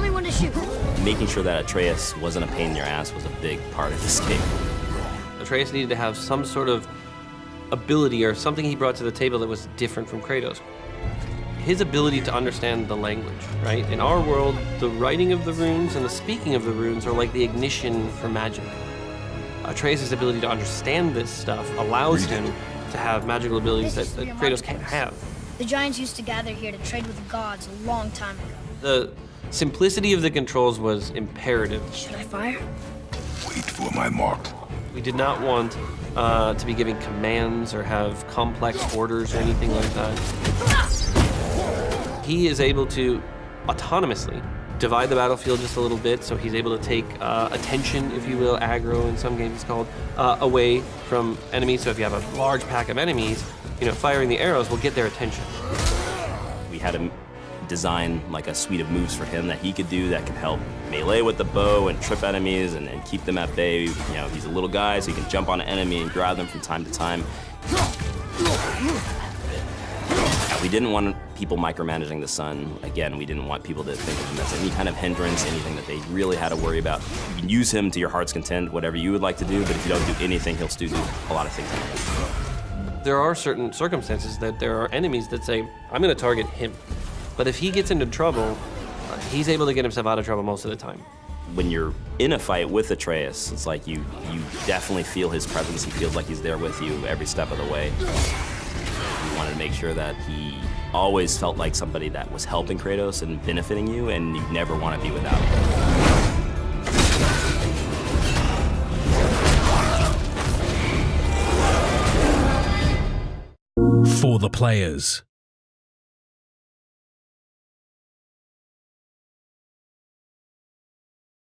Tell me when to shoot. Making sure that Atreus wasn't a pain in your ass was a big part of this game. Atreus needed to have some sort of ability or something he brought to the table that was different from Kratos. His ability to understand the language, right? In our world, the writing of the runes and the speaking of the runes are like the ignition for magic. Atreus' ability to understand this stuff allows him to have magical abilities that Kratos can't have. The giants used to gather here to trade with the gods a long time ago. The simplicity of the controls was imperative. Should I fire? Wait for my mark. We did not want to be giving commands or have complex orders or anything like that. He is able to autonomously divide the battlefield just a little bit, so he's able to take attention, if you will, aggro in some games it's called, away from enemies. So if you have a large pack of enemies, firing the arrows will get their attention. We had him design like a suite of moves for him that he could do that could help melee with the bow and trip enemies and keep them at bay. He's a little guy, so he can jump on an enemy and grab them from time to time. We didn't want people micromanaging the sun. Again, we didn't want people to think of him as any kind of hindrance, anything that they really had to worry about. You can use him to your heart's content, whatever you would like to do, but if you don't do anything, he'll still do a lot of things. There are certain circumstances that there are enemies that say, I'm going to target him. But if he gets into trouble, he's able to get himself out of trouble most of the time. When you're in a fight with Atreus, it's like you definitely feel his presence. He feels like he's there with you every step of the way. You wanted to make sure that he always felt like somebody that was helping Kratos and benefiting you, and you never want to be without him. For the players.